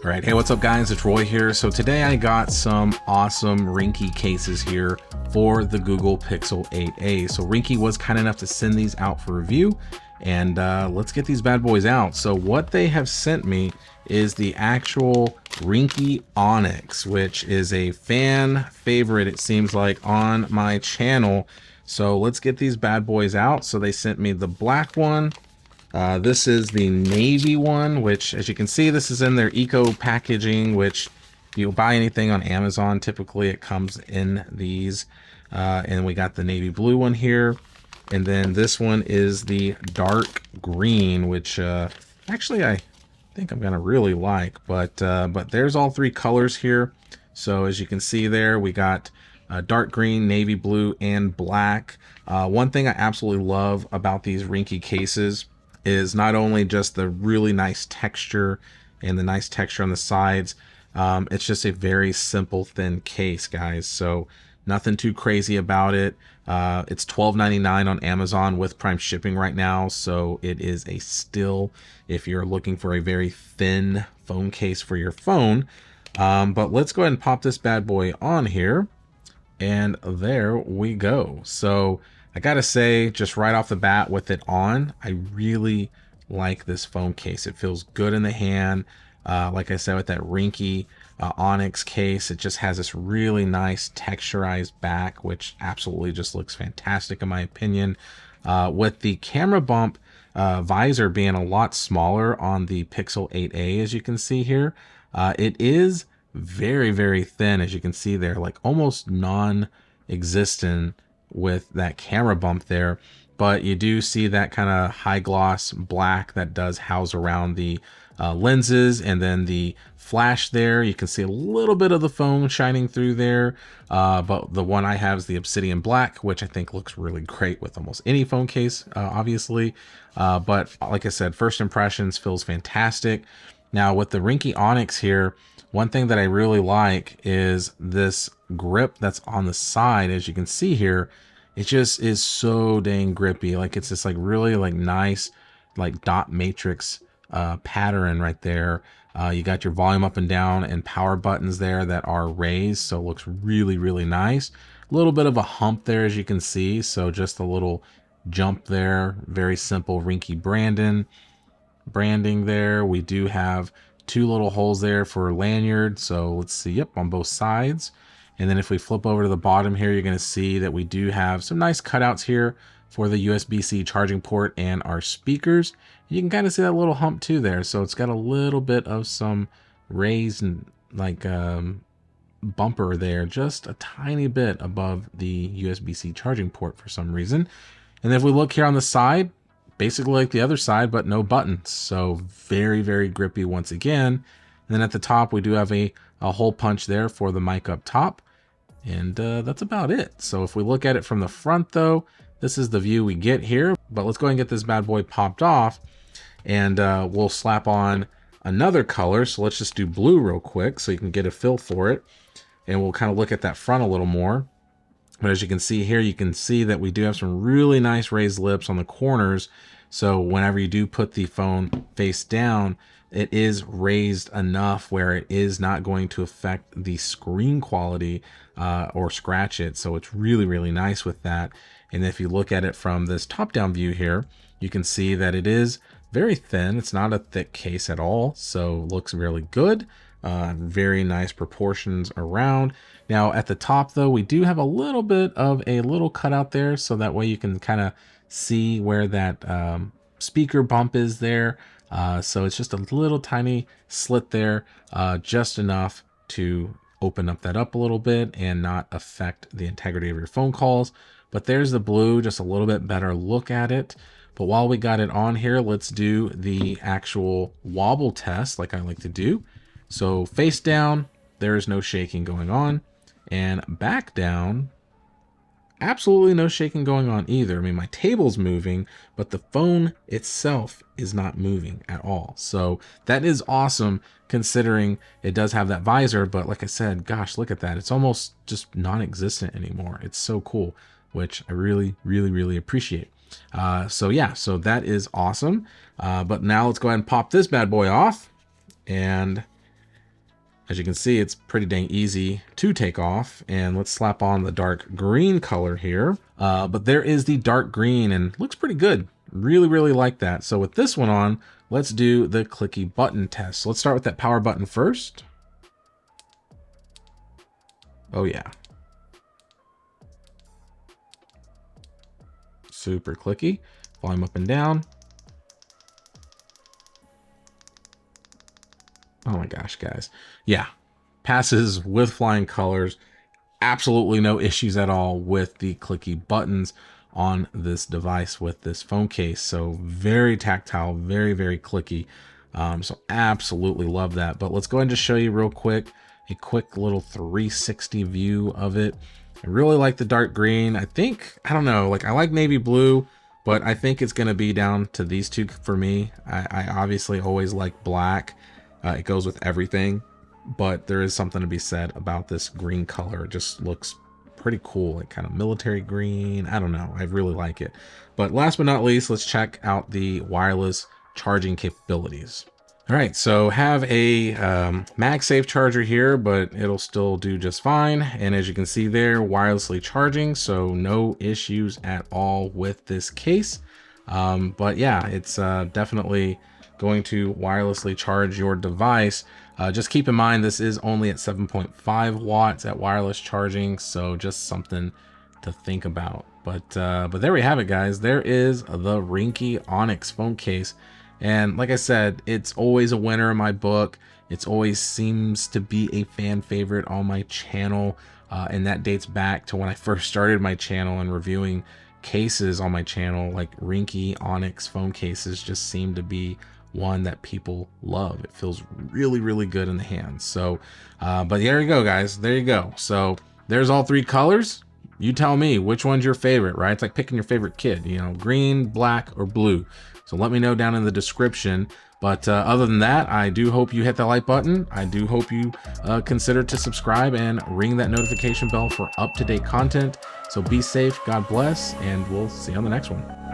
All right, hey, what's up guys? It's Roy here. So today I got some awesome Ringke cases here for the Google Pixel 8a. So Ringke was kind enough to send these out for review, and let's get these bad boys out. So what they have sent me is the actual Ringke Onyx, which is a fan favorite, it seems like, on my channel. So let's get these bad boys out. So they sent me the black one. This is the navy one, which, as you can see, this is in their eco packaging, which if you buy anything on Amazon, typically it comes in these. And we got the navy blue one here. And then this one is the dark green, which actually I think I'm gonna really like, but there's all three colors here. So as you can see there, we got dark green, navy blue, and black. One thing I absolutely love about these Ringke cases is not only just the really nice texture and the nice texture on the sides, it's just a very simple thin case, guys. So nothing too crazy about it. It's $12.99 on Amazon with Prime shipping right now, so it is a steal if you're looking for a very thin phone case for your phone. But let's go ahead and pop this bad boy on here, and there we go. So I gotta say, just right off the bat with it on, I really like this phone case. It feels good in the hand. Like I said, with that Ringke Onyx case, it just has this really nice texturized back, which absolutely just looks fantastic in my opinion. With the camera bump visor being a lot smaller on the Pixel 8a, as you can see here, it is very, very thin, as you can see there, like almost non-existent with that camera bump there. But you do see that kind of high gloss black that does house around the lenses, and then the flash there, you can see a little bit of the phone shining through there. But the one I have is the obsidian black, which I think looks really great with almost any phone case, obviously. But like I said, first impressions, feels fantastic. Now with the Ringke Onyx here, one thing that I really like is this grip that's on the side. As you can see here, it just is so dang grippy. Like it's this like really like nice like dot matrix pattern right there. You got your volume up and down and power buttons there that are raised, so it looks really, really nice. A little bit of a hump there, as you can see, so just a little jump there. Very simple Ringke branding there. We do have two little holes there for lanyard, so let's see, yep, on both sides. And then if we flip over to the bottom here, you're going to see that we do have some nice cutouts here for the USB-C charging port and our speakers. You can kind of see that little hump too there, so it's got a little bit of some raised like bumper there, just a tiny bit above the USB-C charging port for some reason. And then if we look here on the side, basically like the other side, but no buttons. So very, very grippy once again. And then at the top, we do have a hole punch there for the mic up top. And that's about it. So if we look at it from the front though, this is the view we get here. But let's go ahead and get this bad boy popped off, and we'll slap on another color. So let's just do blue real quick so you can get a feel for it. And we'll kind of look at that front a little more. But as you can see here, you can see that we do have some really nice raised lips on the corners. So whenever you do put the phone face down, it is raised enough where it is not going to affect the screen quality or scratch it. So it's really, really nice with that. And if you look at it from this top-down view here, you can see that it is very thin. It's not a thick case at all. So it looks really good. Very nice proportions around. Now at the top though, we do have a little bit of a little cutout there, so that way you can kind of see where that speaker bump is there. So it's just a little tiny slit there, just enough to open up that up a little bit and not affect the integrity of your phone calls. But there's the blue, just a little bit better look at it. But while we got it on here, let's do the actual wobble test like I like to do. So face down, there is no shaking going on, and back down, absolutely no shaking going on either. I mean, my table's moving, but the phone itself is not moving at all. So that is awesome considering it does have that visor, but like I said, gosh, look at that. It's almost just non-existent anymore. It's so cool, which I really, really, really appreciate. So yeah, so that is awesome. But now let's go ahead and pop this bad boy off, and As you can see, it's pretty dang easy to take off. And let's slap on the dark green color here. But there is the dark green and looks pretty good. Really, really like that. So with this one on, let's do the clicky button test. So let's start with that power button first. Oh yeah. Super clicky. Volume up and down. Oh my gosh, guys. Yeah, passes with flying colors. Absolutely no issues at all with the clicky buttons on this device with this phone case. So very tactile, very, very clicky. So absolutely love that. But let's go ahead and just show you real quick, a quick little 360 view of it. I really like the dark green. I think, I don't know, like I like navy blue, but I think it's going to be down to these two for me. I obviously always like black. It goes with everything, but there is something to be said about this green color. It just looks pretty cool, like kind of military green. I don't know, I really like it. But last but not least, let's check out the wireless charging capabilities. All right, so have a MagSafe charger here, but it'll still do just fine. And as you can see there, wirelessly charging, so no issues at all with this case. But yeah, it's definitely going to wirelessly charge your device. Just keep in mind, this is only at 7.5 watts at wireless charging, so just something to think about. But there we have it, guys. There is the Ringke Onyx phone case. And like I said, it's always a winner in my book. It's always seems to be a fan favorite on my channel. And that dates back to when I first started my channel and reviewing cases on my channel. Like Ringke Onyx phone cases just seem to be one that people love. It feels really, really good in the hands. So, but there you go, guys. There you go. So there's all three colors. You tell me which one's your favorite, right? It's like picking your favorite kid, you know, green, black, or blue. So let me know down in the description. But other than that, I do hope you hit the like button. I do hope you consider to subscribe and ring that notification bell for up-to-date content. So be safe, God bless, and we'll see you on the next one.